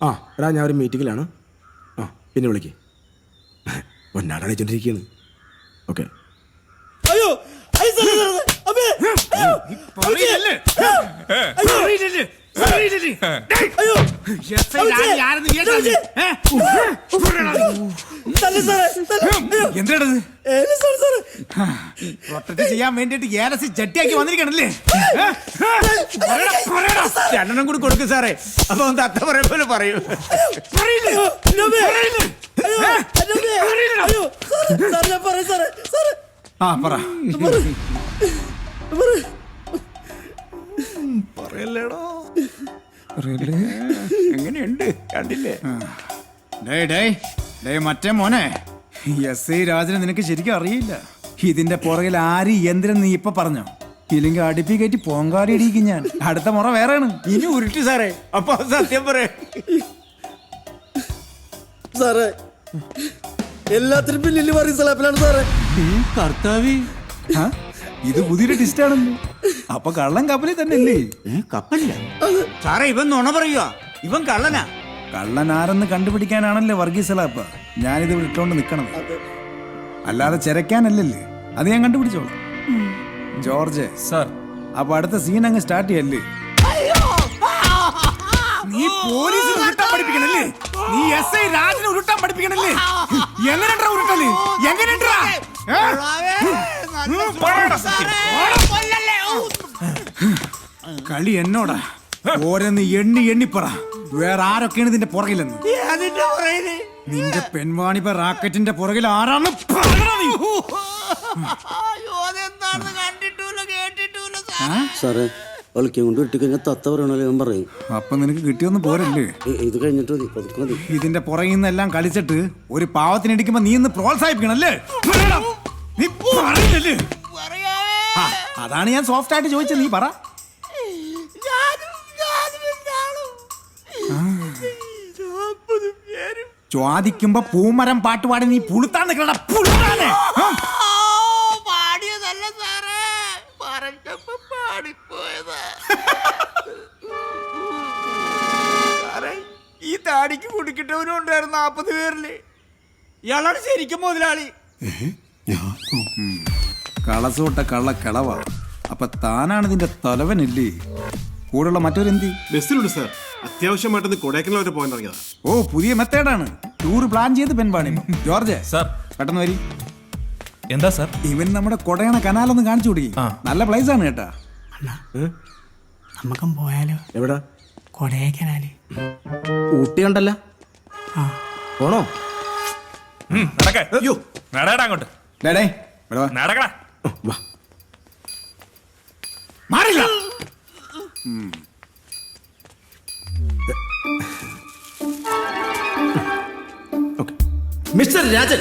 ആ എടാ ഞാൻ ഒരു മീറ്റിങ്ങിലാണ്. ആ പിന്നെ വിളിക്ക്. പൊന്നാട അടിച്ചോണ്ടിരിക്കുകയാണ്. ഓക്കെ. അയ്യോ എന്താണത്? പ്രൊട്ടക്ട് ചെയ്യാൻ വേണ്ടിട്ട് ഏലസി ചട്ടിയാക്കി വന്നിരിക്കണല്ലേ? രണ്ടെണ്ണം കൂടി കൊടുക്കും സാറേ. അപ്പൊ ഒന്ന് അത്ത പറയ പോലെ പറയൂ. ആ പറ. പറയല്ലേടോ. എങ്ങനെയുണ്ട് കണ്ടില്ലേ? മറ്റേ മോനെ, എസ്.ഐ. രാജനെ നിനക്ക് ശരിക്കും അറിയില്ല. ഇതിന്റെ പുറകിൽ ആര് യന്ത്രം നീ ഇപ്പൊ പറഞ്ഞോ? ഇല്ലെങ്കിൽ അടുപ്പി കയറ്റി പോങ്കാലി ഇടിക്കും ഞാൻ. അടുത്ത മുറ വേറെയാണ്. ഇനി ഉരുട്ടി സാറേ. അപ്പൊ സത്യം പറയേ സാറേ, എല്ലാത്തിനും പിന്നിൽ പറയും സലാപ്പിലാണ് സാറേ. കർത്താവി, ഇത് പുതിയൊരു ടിസ്റ്റ് ആണല്ലോ. അപ്പൊ കള്ളൻ കപ്പലിൽ തന്നെ അല്ലേ? കപ്പലില്ല സാറേ, ഇവൻ നുണ പറയുക. ഇവൻ കള്ളനാ. കള്ളൻ ആരെന്ന് കണ്ടുപിടിക്കാനാണല്ലേ വർഗീസ് സലാപ്പ ഞാനിത് ഇട്ടോണ്ട് നിക്കണത്. അല്ലാതെ ചെരക്കാനല്ലല്ലേ. അത് ഞാൻ കണ്ടുപിടിച്ചോളാം. ജോർജ് സാർ, അപ്പൊ അടുത്ത സീൻ അങ്ങ് സ്റ്റാർട്ട് ചെയ്യല്ലേ? നീ പോലീസിനെ ഉരുട്ടാൻ പഠിപ്പിക്കണല്ലേ? നീ എസ്.ഐ. രാജനെ ഉരുട്ടാൻ പഠിപ്പിക്കണല്ലേ? എങ്ങനെയാ ഉരുട്ടല്? എങ്ങനെയാ? കളി എന്നോടാ. ഓരോന്ന് എണ്ണി എണ്ണിപ്പറ. വേറെ ആരൊക്കെയാണ് ഇതിന്റെ പുറകിലെന്ന്? നിന്റെ പെൺവാണിപ്പ റാക്കറ്റിന്റെ പുറകിൽ ആരാണ്? സാറേ, ഒളിക്കം കൊണ്ട് ഇട്ടിക്കഴിഞ്ഞാൽ തത്ത പറയണല്ലോ ഞാൻ പറയും. അപ്പൊ നിനക്ക് കിട്ടിയൊന്നും പോരല്ലേ? ഇത് കഴിഞ്ഞിട്ട് മതി, പതുക്കെ മതി. ഇതിന്റെ പുറകിൽ നിന്നെല്ലാം കളിച്ചിട്ട് ഒരു പാവത്തിനിടിക്കുമ്പോ നീ ഇന്ന് പ്രോത്സാഹിപ്പിക്കണല്ലേ? നീ പറയുന്നില്ലേ? അതാണ് ഞാൻ സോഫ്റ്റ് ആയിട്ട് ചോദിച്ചത്. നീ പറ. ചോദിക്കുമ്പോ പൂമരം പാട്ടുപാടി നീ പുളുത്താൻ നിൽക്കണ പുളുത്താനെ. ഈ താടിക്ക് കുടിക്കിട്ടവനും ഉണ്ടായിരുന്നു 40 പേരില്. ഇയാളാണ് ശരിക്കും മുതലാളി. കളസോട്ട കള്ള കിളവ. അപ്പൊ താനാണ് ഇതിന്റെ തലവനല്ലേ? കൂടെയുള്ള മറ്റൊരെന്തി? ബസ്സിലുണ്ട് സാർ. അത്യാവശ്യമായിട്ടൊന്ന് കൊടൈക്കനാൽ വരെ പോകാൻ ഇറങ്ങിയതാ. ഓ, പുതിയ മെത്തേഡാണ്. ടൂർ പ്ലാൻ ചെയ്ത് പെൺപാണി. ജോർജ് സാർ, പെട്ടെന്ന് വരി. എന്താ സാർ? ഇവൻ നമ്മുടെ കൊടയണ കനാലൊന്ന് കാണിച്ചു കൊടുക്കി. നല്ല പ്ലേസ് ആണ് കേട്ടാ. നമുക്കും പോയാലോ? എവിടാ? കൊടൈക്കനാല്. ഊട്ടി കണ്ടല്ല. പോണോ? അയ്യോ, നടടാ അങ്ങോട്ട്. ഡേടേ, ഇവിടെ വാ. നടക്കടാ. വാ. മാറില്ല. മിസ്റ്റർ രാജൻ,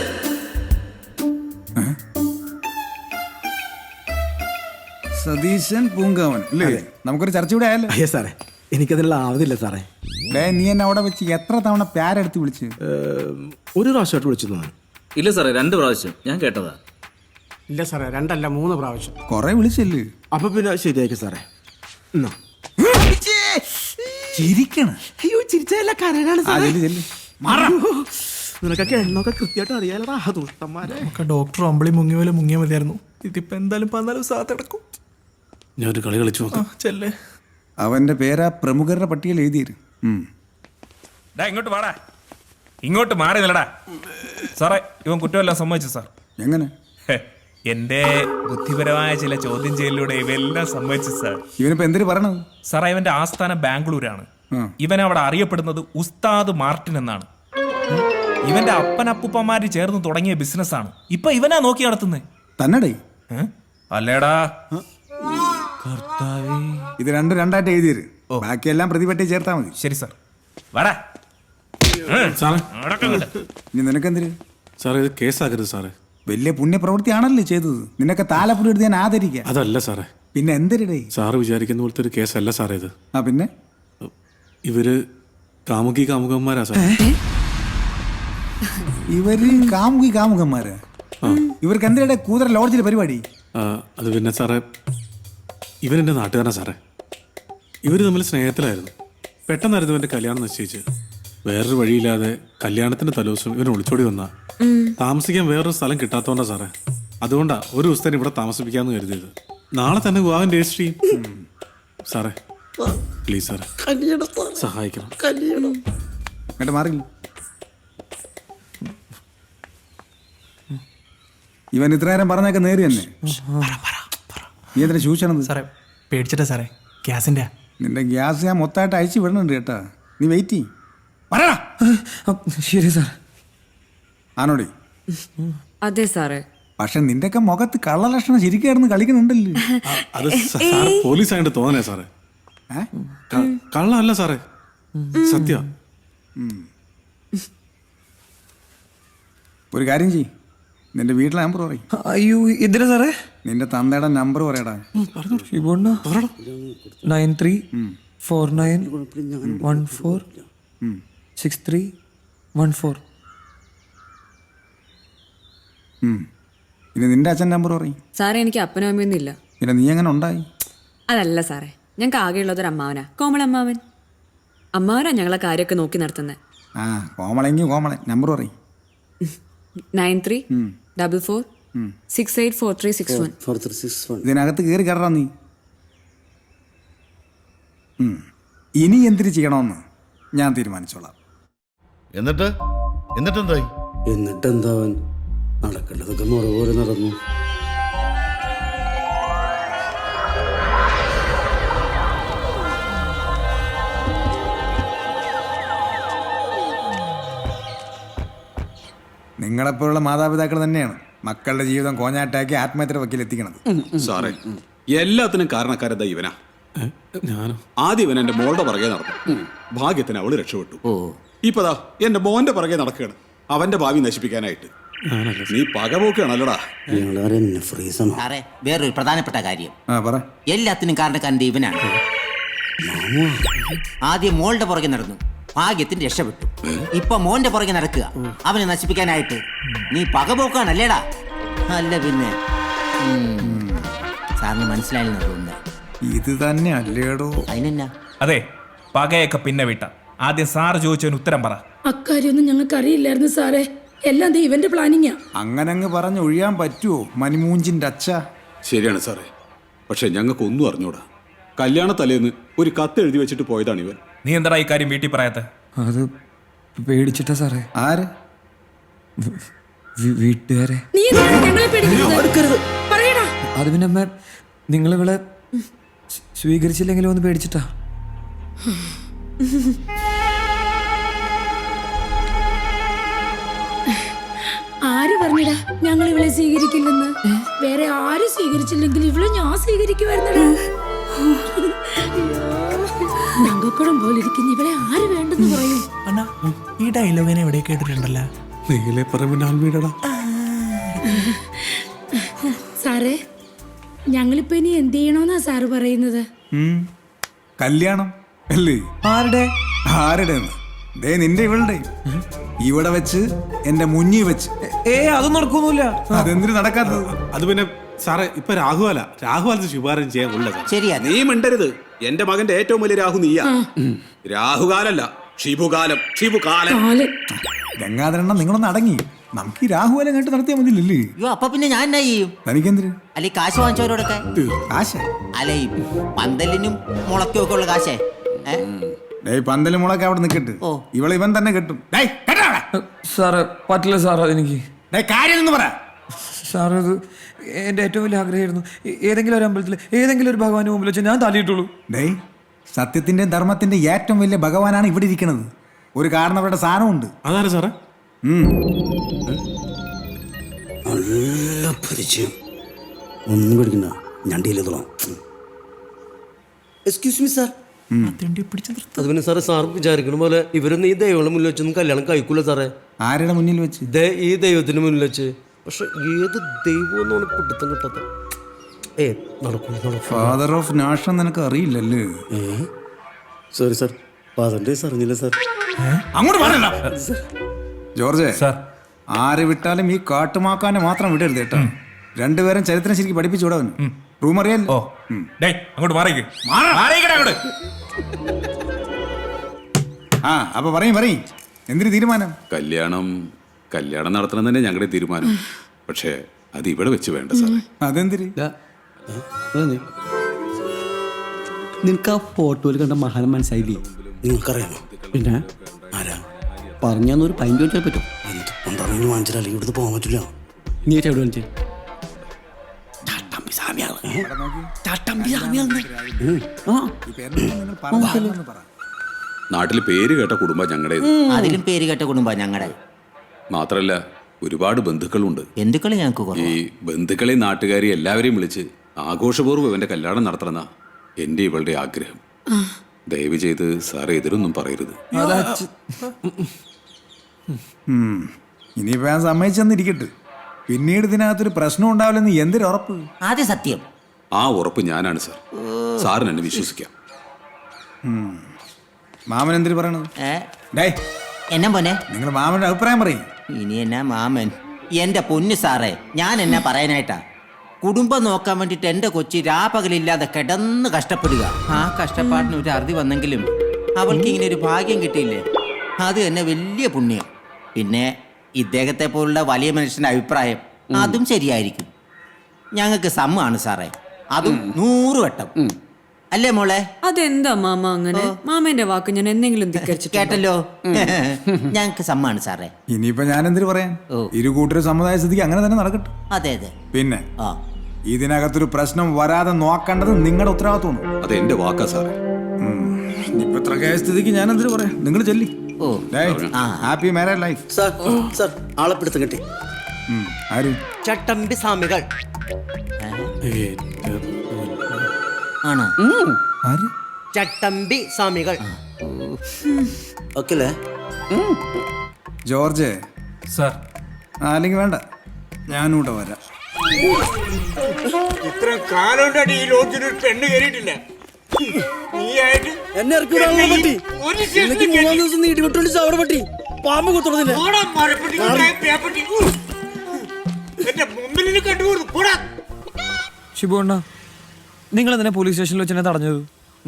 സതീശൻ പൂങ്കാവൻ അല്ലേ? നമുക്കൊരു ചർച്ച കൂടെ ആയല്ലോ. അയ്യോ സാറേ, എനിക്കതിനുള്ള ആവതില്ല സാറേ. നീ എന്നെ അവിടെ വെച്ച് എത്ര തവണ പ്യാരെടുത്ത് വിളിച്ച്? ഒരു പ്രാവശ്യമായിട്ട് വിളിച്ചു. ഇല്ല സാറേ, 2 പ്രാവശ്യം ഞാൻ കേട്ടതാ. ഇല്ല സാറേ, 2 അല്ല 3 പ്രാവശ്യം. കൊറേ വിളിച്ചല്ലേ? അപ്പൊ പിന്നെ ശരിയാക്കി സാറേ. ചിരിക്കണ. അയ്യോ, ചിരിച്ചല്ല കരയാണ് സാറേ. നിനക്കൊക്കെ എണ്ണൊക്കെ കൃത്യമായിട്ട് അറിയാലടാ ദുഷ്ടന്മാരെ. ഒക്കെ ഡോക്ടർ അമ്പിളി മുങ്ങിയ പോലെ മുങ്ങിയ മതിയായിരുന്നു. ഇതിപ്പോ എന്തായാലും 14 സാധടക്കും. ഞാൻ ഒരു കളി കളിച്ചു നോക്കാം. ചെല്ലേ. അവന്റെ പേരാ പ്രമുഖരുടെ പട്ടികയിൽ എഴുതിയിരുന്നു. ഇങ്ങോട്ട് വാടാ. ഇങ്ങോട്ട് മാറി നിലടാ. സാറേ, ഇവൻ കുറ്റമെല്ലാം സമ്മതിച്ചു സാർ. എങ്ങനെ? എന്റെ ബുദ്ധിപരമായ ചില ചോദ്യം ചെയ്യലിലൂടെ ഇവയെല്ലാം സമ്മതിച്ചു സാർ. ഇവനിപ്പോ എന്തിനു പറയണത്? സാറേ, ഇവന്റെ ആസ്ഥാനം ബാംഗ്ലൂരാണ്. ഇവൻ അവിടെ അറിയപ്പെടുന്നത് ഉസ്താദ് മാർട്ടിൻ എന്നാണ്. ഇവന്റെ അപ്പനപ്പൂപ്പന്മാര് ചേർന്ന് തുടങ്ങിയ ബിസിനസ്സാണ്. ഇപ്പൊ ഇവനാ നോക്കി നടത്തുന്നത്. തന്നെടേ? അല്ലേടാ. ഇത് രണ്ടായിട്ട് എഴുതിയത്. ബാക്കിയെല്ലാം പ്രതിപട്ടി ചേർത്താ മതി. ശരി സാർ. വാടാ. ഇനി നിനക്കെന്തിന്? സാറേ, ഇത് കേസാക്കരുത് സാറേ. വലിയ പുണ്യപ്രവൃത്തിയാണല്ലേ ചെയ്തത്. നിനക്ക് താലപ്പൊടി എടുത്ത് ഞാൻ ആദരിക്കാം. അതല്ല സാറേ. പിന്നെ എന്തിനടേ? സാറ് വിചാരിക്കുന്ന പോലത്തെ ഒരു കേസല്ല സാറേ ഇത്. പിന്നെ ഇവര് കാമുകന്മാരാ സാർ. ഇവര് കാമുകന്മാരാ? ഇവർക്ക് എന്തിനാ കൂതറ ലോഡ്ജിലെ പരിപാടി? അത് പിന്നെ സാറേ, ഇവനെന്റെ നാട്ടുകാരനാ സാറേ. ഇവര് തമ്മിൽ സ്നേഹത്തിലായിരുന്നു. പെട്ടെന്നായിരുന്നു ഇവന്റെ കല്യാണം നിശ്ചയിച്ച്. വേറൊരു വഴിയില്ലാതെ കല്യാണത്തിന്റെ തലേദിവസം ഇവൻ ഒളിച്ചോടി വന്ന താമസിക്കാൻ വേറൊരു സ്ഥലം കിട്ടാത്തോണ്ടാ സാറേ. അതുകൊണ്ടാ ഒരു ദിവസത്തേന് ഇവിടെ താമസിപ്പിക്കാന്ന് കരുതിയത്. നാളെ തന്നെ വിവാഹം രജിസ്റ്റർ ചെയ്യും. സാറേ പ്ലീസ് സാറേ സഹായിക്കണം. അങ്ങോട്ട് മാറില്ല. ഇവൻ ഇത്ര നേരം പറഞ്ഞൊക്കെ നേരി തന്നെ. നീ എന്തിനാ ശൂഷണത്? സാറേ പേടിച്ചിട്ടാ സാറേ, ഗ്യാസിന്റെ. നിന്റെ ഗ്യാസ് ഞാൻ മൊത്തമായിട്ട് അയച്ചു വിടണുണ്ട് കേട്ടാ. നീ വെയിറ്റ് ചെയ്യ്. പറയടാ. ശരി സാർ. ആണോടി? അതെ സാറേ. പക്ഷെ നിന്റെയൊക്കെ മുഖത്ത് കള്ളലക്ഷണം ശരിക്കായിരുന്നു കളിക്കുന്നുണ്ടല്ലോ. അത് സാർ പോലീസ് ആയിട്ട് തോന്നണേ സാറേ. കള്ളല്ല സാറേ, സത്യ. ഒരു കാര്യം ചെയ്യ്, നിന്റെ വീട്ടിലെ നമ്പർ പറയും. അയ്യോ എന്തിനാ സാറേ? നിന്റെ തന്തയുടെ നമ്പർ പറയടാ. 9349146314. ഇനി നിന്റെ അച്ഛൻ നമ്പർ പറയും. സാറേ എനിക്ക് അപ്പനും അമ്മയൊന്നും ഇല്ല. പിന്നെ നീ എങ്ങനെ ഉണ്ടായി? അതല്ല സാറേ, ഞങ്ങൾക്ക് ആകെയുള്ളതൊരു അമ്മാവനാ, കോമളമ്മാവൻ. അമ്മാവനാ ഞങ്ങളെ കാര്യമൊക്കെ നോക്കി നടത്തുന്നത്. ആ കോമളെങ്കിൽ കോമളൻ നമ്പർ പറയും. 9344684361. 4361. ഇതിനകത്ത് കയറി കയറാ നീ. ഇനി എന്തിനു ചെയ്യണമെന്ന് ഞാൻ തീരുമാനിച്ചോളാം. എന്നിട്ടെന്തായി? എന്നിട്ടെന്താവൻ നടക്കേണ്ടതൊക്കെ മുറ പോലെ നടന്നു. നിങ്ങളെപ്പോലുള്ള മാതാപിതാക്കൾ തന്നെയാണ് മക്കളുടെ ജീവിതം കോഞ്ഞാട്ടാക്കി ആത്മഹത്യ വക്കീലെത്തിക്കണത്. സാറേ എല്ലാത്തിനും കാരണക്കാരത ഇവനാ. ഞാനോ? ആദ്യം ഇവൻ എന്റെ മോളുടെ പുറകെ നടന്നു. ഭാഗ്യത്തിന് അവള് രക്ഷപ്പെട്ടു. ഇപ്പതാ എന്റെ മോന്റെ പുറകെ നടക്കുകയാണ് അവന്റെ ഭാവി നശിപ്പിക്കാനായിട്ട്. നീ പകപോക്കുകയാണല്ലോടാ. സാറേ വേറൊരു പ്രധാനപ്പെട്ട കാര്യം, ആ പറ. എല്ലാത്തിനും കാരണക്കാരൻ്റെ ഇവനാണ്. ആദ്യം മോളുടെ പുറകെ നടന്നു, ഭാഗ്യത്തിന് രക്ഷപ്പെട്ടു. ഇപ്പൊ മോന്റെ പുറകെ നടക്കുക അവനെ നശിപ്പിക്കാനായിട്ട്. നീ പകപോക്കാണല്ലേടാ? അല്ല പിന്നെ. സാറിന് മനസ്സിലായെന്ന് തോന്നുന്നു. ഇത് തന്നെ അല്ലേടോ? അതിനെന്നാ? അതെ, പകയൊക്കെ പിന്നെ വിട്ട. ആദ്യം സാറ് ചോദിച്ചതിന് ഉത്തരം പറ. അക്കാര്യൊന്നും ഞങ്ങൾക്ക് അറിയില്ലായിരുന്നു സാറേ, എല്ലാം ഇവന്റെ പ്ലാനിങ്ങാ. അങ്ങനെ അങ്ങ് പറഞ്ഞ് ഒഴിയാൻ പറ്റുമോ മണിമൂഞ്ചിന്റെ അച്ഛ? ശരിയാണ് സാറേ, പക്ഷെ ഞങ്ങൾക്ക് ഒന്നും അറിഞ്ഞൂടാ. കല്യാണ തലേന്ന് ഒരു കത്ത് എഴുതി വെച്ചിട്ട് പോയതാണ് ഇവൻ. നീ എന്താ ഈ കാര്യം വീട്ടിൽ പറയാത്ത? അത് പേടിച്ചിട്ടാ സാറേ. ആര്? വീട്ടുകാരെ. നീ എന്തിനാ ഞങ്ങളെ പേടിപ്പിക്കുന്നത്? പറയടാ. അത് പിന്നെ അമ്മ നിങ്ങളിവിടെ സ്വീകരിച്ചില്ലെങ്കിലും ഒന്ന് പേടിച്ചിട്ടാ. ആര് പറഞ്ഞടാ ഞങ്ങൾ ഇവളെ സ്വീകരിക്കില്ലെന്ന്? വേറെ ആരും സ്വീകരിച്ചില്ലെങ്കിൽ ഇവളെ ഞാൻ സ്വീകരിക്കുമായിരുന്നടാ. നങ്കക്കുടം പോലെ ഇരിക്കുന്ന ഇവളെ ആര് വേണ്ടെന്ന് പറയും? അണ്ണാ ഈ ഡയലോഗിനെ എവിടെ കേട്ടിട്ടുണ്ടല്ലോ. നീലേ പറമ്പിന്റെ ആൽമീടടാ. സാറേ ഞങ്ങളിപ്പോ ഇനി എന്ത് ചെയ്യണോന്നാ സാറ് പറയുന്നത്? കല്യാണം അല്ലേ? ആരുടെ? ആരുടെ? ദേ നിന്റെ ഇവളുടെ. ഇവിടെ വെച്ച് എന്റെ മുന്നിൽ വെച്ച്. അതൊന്നും നടക്കൊന്നുമില്ല. അതെന്തിനു നടക്കാത്തത്? അത് പിന്നെ സാറേ ഇപ്പൊ രാഹുകാലത്ത് ശുപാർശ ചെയ്യാൻ ഉള്ള ശരിയാ. നീ മിണ്ടരുത്. എന്റെ മകന്റെ ഏറ്റവും വലിയ രാഹു നീയാ. രാഹുകാലല്ല, ഷിബുകാലം. ഗംഗാധരണ്ണ നിങ്ങളൊന്ന് അടങ്ങി. നമുക്ക് ഈ രാഹുകാലം കേട്ട് നടത്തിയാൽ മതിയില്ലല്ലേ? അയ്യോ അപ്പൊ പിന്നെ ഞാൻ എന്നാ ചെയ്യും? തനിക്കെന്തിന് അല്ലെ കാശ് വാങ്ങിച്ചവരോടൊക്കെ? കാശ? അല്ല ഈ പന്തലിനും മുളയ്ക്കും ഒക്കെ ഉള്ള കാശേ. പന്തല് മുളൊക്കെ അവിടെ നിൽക്കട്ട്. ഇവളെ ഇവൻ തന്നെ കെട്ടും. സാറ് പറ്റില്ല സാർ. അതെനിക്ക് കാര്യം പറ സാർ. അത് എൻ്റെ ഏറ്റവും വലിയ ആഗ്രഹമായിരുന്നു. ഏതെങ്കിലും ഒരു അമ്പലത്തിൽ ഏതെങ്കിലും ഒരു ഭഗവാന്റെ മുമ്പിൽ വെച്ച് ഞാൻ തല്ലിയിട്ടുള്ളൂ. സത്യത്തിന്റെ ധർമ്മത്തിന്റെ ഏറ്റവും വലിയ ഭഗവാനാണ് ഇവിടെ ഇരിക്കുന്നത്. ഒരു കാരണവരുടെ സാധനമുണ്ട്. അതാണ് സാറേ. നല്ല പരിചയം. ഒന്നും പേടിക്കണ്ട, ഞാൻ ഡീൽ ചെയ്തോളാം. Excuse me sir. അത് പിന്നെ സാറേ, സാർ വിചാരിക്കണ പോലെ ഇവരൊന്നും ഈ ദൈവങ്ങളുടെ മുന്നിൽ വെച്ചൊന്നും കല്യാണം കഴിക്കൂല സാറേ. ആരുടെ മുന്നിൽ വെച്ച്? ഈ ദൈവത്തിന് മുന്നിൽ വെച്ച്. പക്ഷെ ഏത് ദൈവം എന്നാണ് പിടുത്തം കിട്ടാത്ത. ഫാദർ ഓഫ് നാഷൻ നിനക്ക് അറിയില്ലല്ലേ? സോറി സാർ, ഫാദറിന്റെ അറിഞ്ഞില്ല സാർ. അങ്ങോട്ട് പറയണ്ട ജോർജ്. ആരെ വിട്ടാലും ഈ കാട്ടുമാക്കാനെ മാത്രം വിടരുത് കേട്ടോ. രണ്ടുപേരും ചരിത്രം ശരിക്കും പഠിപ്പിച്ചു വിടാൻ. റൂം അറിയാലോ? അങ്ങോട്ട് മാറിക്ക്. ആ അപ്പൊ പറയും എന്തൊരു തീരുമാനം? കല്യാണം നടത്തണം തന്നെ ഞങ്ങളുടെ തീരുമാനം. പക്ഷേ അത് ഇവിടെ വെച്ച് വേണ്ട സാറേ. അതെന്തിരി? നിനക്ക് ആ ഫോട്ടോയിൽ കണ്ട മഹാനം മനസ്സിലായില്ലേ? നിങ്ങൾക്കറിയാമോ? പിന്നെ ആരാ പറഞ്ഞൊരു പൈൻ്റ് വെച്ചാൽ പറ്റും. എന്തുകൊണ്ടാണെന്ന് വാങ്ങിച്ചാൽ അല്ലെങ്കിൽ ഇവിടുന്ന് പോകാൻ പറ്റില്ല. നീ എവിടെ വാങ്ങിച്ചേ? നാട്ടിൽ പേര് കേട്ട കുടുംബം ഞങ്ങളുടേത്. അതിലും പേര് കേട്ട കുടുംബ ഞങ്ങളുടെ. മാത്രല്ല ഒരുപാട് ബന്ധുക്കളുണ്ട്. ബന്ധുക്കള് ഞങ്ങൾക്ക് ഈ കുറവാ. ബന്ധുക്കളെയും നാട്ടുകാരെയും എല്ലാവരെയും വിളിച്ച് ആഘോഷപൂർവ്വം ഇവന്റെ കല്യാണം നടത്തണമെന്നാ എൻ്റെ ഇവളുടെ ആഗ്രഹം. ദയവ് ചെയ്ത് സാർ എതിരൊന്നും പറയരുത്. ഇനിയിപ്പോ ഞാൻ സമ്മതിച്ചെന്നിരിക്കട്ടെ. പിന്നീട് ഇതിനകത്തൊരു പ്രശ്നം ഉണ്ടാവില്ലെന്ന് എന്തൊരുറപ്പ്? ആദ്യ സത്യം. ആ ഉറപ്പ് ഞാനാണ് സാർ. സാറിന് എന്നെ വിശ്വസിക്കാം. മാമൻ എന്തിനു പറയണത്? ഡേ, എന്നാ പോനെ? നിങ്ങൾ മാമന്റെ അഭിപ്രായം പറയും. ഇനി എന്നാ മാമൻ? എന്റെ പൊന്നു സാറേ, ഞാൻ എന്നാ പറയാനായിട്ടാ? കുടുംബം നോക്കാൻ വേണ്ടിട്ട് എന്റെ കൊച്ചി രാപ്പകലില്ലാതെ കിടന്ന് കഷ്ടപ്പെടുക. ആ കഷ്ടപ്പാടിന് ഒരു അറുതി വന്നെങ്കിലും അവൾക്ക് ഇങ്ങനെ ഒരു ഭാഗ്യം കിട്ടിയില്ലേ, അത് തന്നെ വലിയ പുണ്യം. പിന്നെ ഇദ്ദേഹത്തെ പോലുള്ള വലിയ മനുഷ്യന്റെ അഭിപ്രായം അതും ശരിയായിരിക്കും. ഞങ്ങൾക്ക് സമ്മതാണ് സാറേ, അതും 100 വട്ടം. അല്ലേ മോളെ? അതെന്താ മാമ അങ്ങനെ? മാമന്റെ വാക്ക് ഞാൻ എന്തെങ്കിലും ധിക്കരിച്ചിട്ട് കേട്ടല്ലോ. ഞങ്ങൾക്ക് സമ്മതാണ് സാറേ. ഇനിയിപ്പോ ഞാൻ എന്തിനു പറയാൻ? ഇരു കൂട്ടരും സമ്മതായ സ്ഥിതിക്ക് അങ്ങനെ തന്നെ നടക്കട്ടെ. അതെ അതെ. പിന്നെ ഇതിനകത്തൊരു പ്രശ്നം വരാതെ നോക്കേണ്ടത് നിങ്ങളുടെ ഉത്തരവാദിത്വമാണ്. അത് എന്റെ വാക്കാ സാറേ. ഇപ്പൊ ഇത്ര കേസ് സ്ഥിതിക്ക് ഞാൻ എന്തിനു പറയാം? നിങ്ങൾ ചെല്ലി. Happy married life. സാർ ആളെ പിടുത്തം കിട്ടി. ആര്? ചട്ടമ്പി സ്വാമികൾ. ആണോ? ആര്? ചട്ടമ്പി സ്വാമികൾ. ഓക്കെ അല്ലേ? George sir. അല്ലെങ്കിൽ വേണ്ട, ഞാനും കൂടെ വരാം. ഇത്ര കാലം ഈ ലോഡ്ജിൽ പെണ്ണ് കയറിയിട്ടില്ല. എന്നെ ഇറക്കി വിടാനുള്ള പറ്റി. എനിക്ക് 3 ദിവസം നീട്ടി വിട്ടോണ്ട് ചവട പറ്റി. പാമ്പ് കുത്തുന്നതിന് ശിബുണ്ണ, നിങ്ങൾ എന്തിനാ പോലീസ് സ്റ്റേഷനിൽ വെച്ച് എന്നെ തടഞ്ഞത്?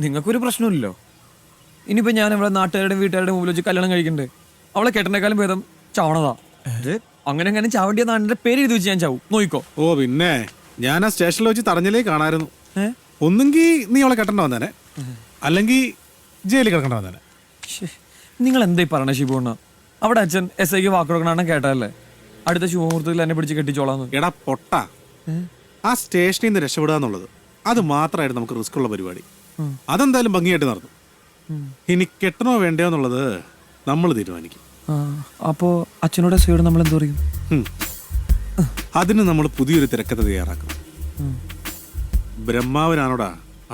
നിങ്ങൾക്കൊരു പ്രശ്നമില്ലല്ലോ. ഇനിയിപ്പോ ഞാൻ ഇവിടെ നാട്ടുകാരുടെയും വീട്ടുകാരുടെ മുമ്പിൽ വെച്ച് കല്യാണം കഴിക്കണ്ടേ? അവളെ കെട്ടണേക്കാളും ഭേദം ചാവണതാ. അങ്ങനെ ചാവണ്ടിയ നാടിന്റെ പേര് എഴുതി വെച്ച് ഞാൻ ചാവും. നോയിക്കോ. ഓ പിന്നെ ഞാൻ ആ സ്റ്റേഷനിൽ വെച്ച് തടഞ്ഞിലേ കാണായിരുന്നു. ഒന്നെങ്കിൽ നീ അവളെ കെട്ടണ്ട വന്നേനെ, അല്ലെങ്കിൽ ജയിലിൽ കിടക്കണ്ട വന്നേനെ. നിങ്ങൾ എന്തായി പറഞ്ഞ ശിബുണ്ണ? അവിടെ അച്ഛൻ SIക്ക് വാക്കുകൊടുക്കണ കേട്ടല്ലേ? അടുത്ത ശുഭമുഹൂർത്തത്തിൽ എന്നെ പിടിച്ച് കെട്ടിച്ചോളാന്ന്. എടാ പൊട്ട, ആ സ്റ്റേഷനിൽ നിന്ന് രക്ഷപ്പെടുക എന്നുള്ളത് അത് മാത്രമായിട്ട് നമുക്ക് റിസ്ക് ഉള്ള പരിപാടി. അതെന്തായാലും ഭംഗിയായിട്ട് നടന്നു. ഇനി കെട്ടണോ വേണ്ടയോ എന്നുള്ളത് നമ്മൾ തീരുമാനിക്കും. അപ്പോ അച്ഛനോട് SIയോട് നമ്മൾ എന്ത് പറയും? അതിന് നമ്മൾ പുതിയൊരു തിരക്കഥ തയ്യാറാക്കും. ബ്രഹ്മാവനാണോടാ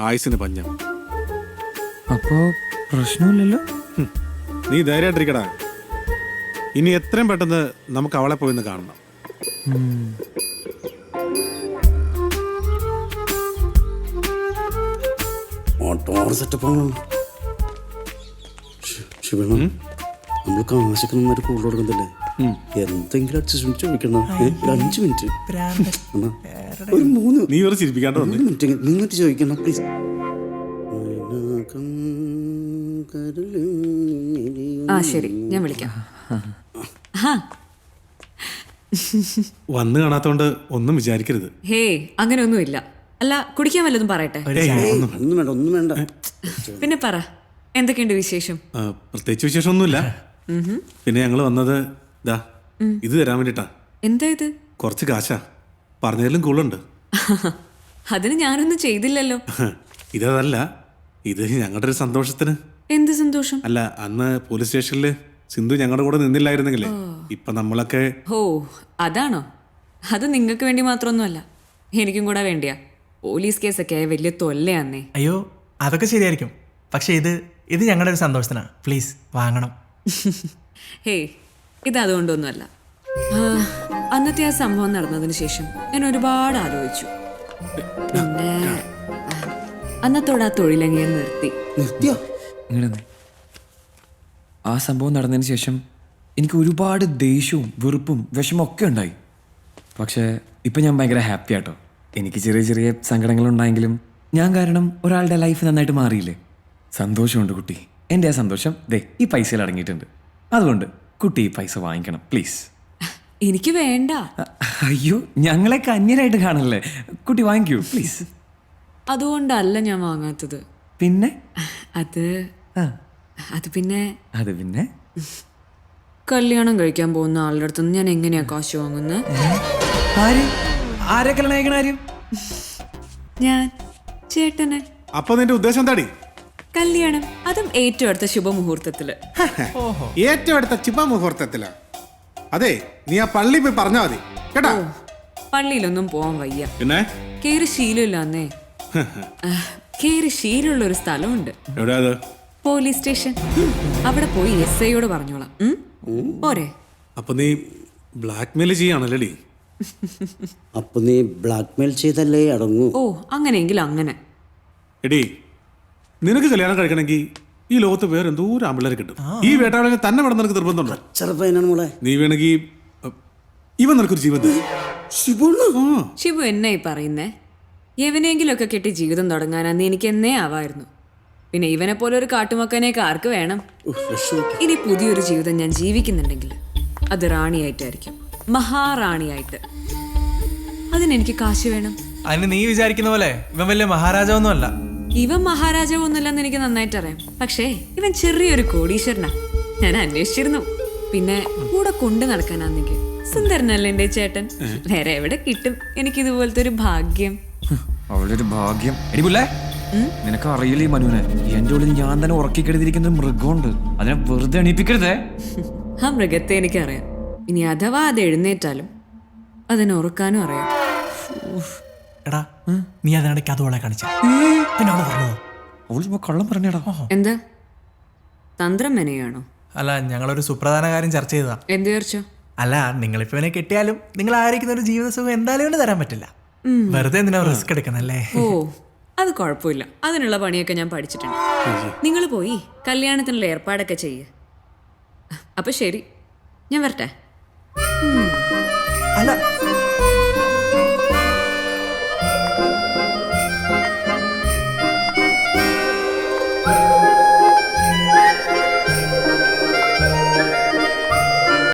ആയുസിന് പഞ്ഞം. അപ്പോ പ്രശ്നമില്ലല്ലോ. നീ ധൈര്യമായിട്ടിരിക്കടാ. ഇനി എത്രയും പെട്ടെന്ന് നമുക്ക് അവളെ പോയിന്ന് കാണണം. നമ്മൾ കാശൊക്കെ നന്നായിട്ട് കൂടുതൽ കൊടുക്കുന്നില്ലേ? എന്തെങ്കിലും അഡ്ജസ്റ്റ്മെന്റ് ചോദിക്കണം. 5 മിനിറ്റ്, ഒരു 3. നീ ഒരു ചിരിപ്പിക്കാണ്ട് വന്നു. മിനിറ്റ് നിന്നിട്ട് ചോദിക്കണം പ്ലീസ്. ആ ശരി, ഞാൻ വിളിക്കാം. വന്ന് കാണാത്തോണ്ട് ഒന്നും വിചാരിക്കരുത്. ഹേ, അങ്ങനെയൊന്നുമില്ല. അല്ല, കുടിക്കാൻ വല്ലതും പറയട്ടെ? ഒന്നും വേണ്ട. പിന്നെ പറ, എന്തൊക്കെയുണ്ട് വിശേഷം? പ്രത്യേകിച്ച് വിശേഷമൊന്നുമില്ല. പിന്നെ ഞങ്ങൾ വന്നത് ഇതാ ഇത് തരാൻ വേണ്ടിട്ടാ. എന്താ ഇത്? കുറച്ച് കാശാ. പറഞ്ഞതിലും കൂടുതലുണ്ട്. അതിന് ഞാനൊന്നും ചെയ്തില്ലല്ലോ. ഇതല്ല, ഇത് ഞങ്ങളുടെ ഒരു സന്തോഷത്തിന്. എന്ത് സന്തോഷം? അല്ല, അന്ന് പോലീസ് സ്റ്റേഷനില് സിന്ധു ഞങ്ങളുടെ കൂടെ നിന്നില്ലായിരുന്നെങ്കിലേ ഇപ്പൊ നമ്മളൊക്കെ. ഓ, അതാണോ? അത് നിങ്ങൾക്ക് വേണ്ടി മാത്രമൊന്നുമല്ല, എനിക്കും കൂടെ വേണ്ടിയാ. പോലീസ് കേസൊക്കെ വലിയ തൊല്ലയാന്നേ. അയ്യോ, അതൊക്കെ ശരിയായിരിക്കും. പക്ഷെ ഇത് ഞങ്ങളുടെ ഒരു സന്തോഷത്തിനാ. പ്ലീസ് വാങ്ങണം. ഹേ, ഇത് അതുകൊണ്ടൊന്നുമല്ല. അന്നത്തെ ആ സംഭവം നടന്നതിന് ശേഷം ഞാൻ ഒരുപാട് ആലോചിച്ചു. പിന്നെ അന്നത്തോടെ ആ തൊഴിലങ്ങിയെ നിർത്തിയോ? ആ സംഭവം നടന്നതിന് ശേഷം എനിക്ക് ഒരുപാട് ദേഷ്യവും വെറുപ്പും വിഷമം ഒക്കെ ഉണ്ടായി. പക്ഷേ ഇപ്പം ഞാൻ ഭയങ്കര ഹാപ്പി ആട്ടോ. എനിക്ക് ചെറിയ ചെറിയ സങ്കടങ്ങളുണ്ടായെങ്കിലും ഞാൻ കാരണം ഒരാളുടെ ലൈഫ് നന്നായിട്ട് മാറിയില്ലേ? സന്തോഷമുണ്ട് കുട്ടി. എൻ്റെ ആ സന്തോഷം ദേ ഈ പൈസയിൽ അടങ്ങിയിട്ടുണ്ട്. അതുകൊണ്ട് കുട്ടി ഈ പൈസ വാങ്ങിക്കണം പ്ലീസ്. എനിക്ക് വേണ്ട. അയ്യോ, ഞങ്ങളെ കന്യരായിട്ട് കാണല്ലേ, കുട്ടി വാങ്ങിക്കൂ പ്ലീസ്. അതുകൊണ്ടല്ല ഞാൻ വാങ്ങാത്തത്. പിന്നെ അത് പിന്നെ അത് പിന്നെ കല്യാണം കഴിക്കാൻ പോകുന്ന ആളുടെ അടുത്തുനിന്ന് ഞാൻ എങ്ങനെയാ കാശ് വാങ്ങുന്നത്? ആരെ കല്യാണം കഴിക്കണ ആരും? ഞാൻ ചേട്ടനെ. അപ്പൊ നിന്റെ ഉദ്ദേശം എന്താടി? കല്യാണം, അതും ഏറ്റവും അടുത്ത ശുഭമുഹൂർത്തത്തില്. ഏറ്റവും അടുത്ത ശുഭമുഹൂർത്തത്തില്. അതെ, നീ ആ പള്ളി പോയി പറഞ്ഞാ മതി കേട്ടാ. പള്ളിയിലൊന്നും പോവാൻ വയ്യ. പിന്നെ കേറി ശീലമില്ലാന്നേ. കേറി ശീലമുള്ള ഒരു സ്ഥലമുണ്ട്. എവിടെയാ അത്? Police station. അവിടെ പോയി SIയോട് പറഞ്ഞോളാം. പോരെ? അപ്പൊ നീ ബ്ലാക്ക് മെയിൽ ചെയ്യാണല്ലേടി? അപ്പൊ നീ ബ്ലാക്ക് മെയിൽ ചെയ്തല്ലേ അടങ്ങൂ. ഓ, അങ്ങനെയെങ്കിൽ അങ്ങനെ. എടി, നിനക്ക് കല്യാണം കഴിക്കണമെങ്കിൽ ഈ ലോകത്ത് വേറെ എന്തോ ഒരു ആമ്പിള്ളേരെ കിട്ടും. ഈ വേട്ടാളെ തന്നെ വേണം നിനക്ക് നിർബന്ധമുണ്ടോ? ചെറുപ്പനാണ് മോളെ. നീ വേണമെങ്കിൽ ഇവൻ നിനക്കൊരു ജീവൻ തരും. ശിവു എന്നെ ഈ പറയുന്നേ? എവനെങ്കിലൊക്കെ കെട്ടി ജീവിതം തുടങ്ങാനാന്ന് എനിക്ക് എന്നേ ആവായിരുന്നു. പിന്നെ ഇവനെ പോലെ ഒരു കാട്ടുമക്കനെയൊക്കെ ആർക്ക് വേണം? ഇനി പുതിയൊരു ജീവിതം ഞാൻ ജീവിക്കുന്നുണ്ടെങ്കിൽ അത് റാണിയായിട്ടായിരിക്കും, മഹാറാണിയായിട്ട്. അതിനെനിക്ക് കാശ് വേണം. അതിന് നീ വിചാരിക്കുന്ന പോലെ ഇവൻ വലിയ മഹാരാജാവൊന്നും അല്ല. ഇവൻ മഹാരാജാവൊന്നുമില്ലെന്ന് എനിക്ക് നന്നായിട്ട് അറിയാം. പക്ഷേ ഇവൻ ചെറിയൊരു കോടീശ്വരനാ. ഞാൻ അന്വേഷിച്ചിരുന്നു. പിന്നെ കൂടെ കൊണ്ടു നടക്കാനാണെങ്കിൽ സുന്ദരനല്ലേ എന്റെ ചേട്ടൻ. വേറെ എവിടെ കിട്ടും എനിക്ക് ഇതുപോലത്തെ ഒരു ഭാഗ്യം? അവളുടെ ഒരു ഭാഗ്യം. എടിപുല്ലേ, നിനക്ക് അറിയില്ല ഈ മനുവിനെ. എന്റെ ഉള്ളിൽ ഞാൻ തന്നെ ഉറക്കി കെടുത്തിരിക്കുന്ന മൃഗമുണ്ട്. അതിനെ വെറുതെ എണീപ്പിക്കരുതേ. ആ മൃഗത്തെ എനിക്കറിയാം. ഇനി അഥവാ അത് എഴുന്നേറ്റാലും അതിനെ ഉറക്കാനും അറിയാം. എടാ, നീ അതിനിടയ്ക്ക് അതോളെ കാണിച്ച പിന്നെ അവള് പറഞ്ഞതോ? അവൾ കള്ളം പറഞ്ഞടാ. എന്താ തന്ത്രം മെനയാണോ? അല്ല, ഞങ്ങളൊരു സുപ്രധാന കാര്യം ചർച്ച ചെയ്തതാ. എന്ത് ചർച്ച? അല്ല, നിങ്ങളിപ്പോ ഇവനെ കെട്ടിയാലും നിങ്ങൾ ആയിരിക്കുന്ന ഒരു ജീവിത സുഖം എന്തായാലും കൊണ്ട് തരാൻ പറ്റില്ല. വെറുതെ എന്തിനാ റിസ്ക് എടുക്കണല്ലേ? ഓ, അത് കുഴപ്പമില്ല. അതിനുള്ള പണിയൊക്കെ ഞാൻ പഠിച്ചിട്ടുണ്ട്. നിങ്ങൾ പോയി കല്യാണത്തിനുള്ള ഏർപ്പാടൊക്കെ ചെയ്യ്. അപ്പൊ ശരി, ഞാൻ വരട്ടെ. അല്ല,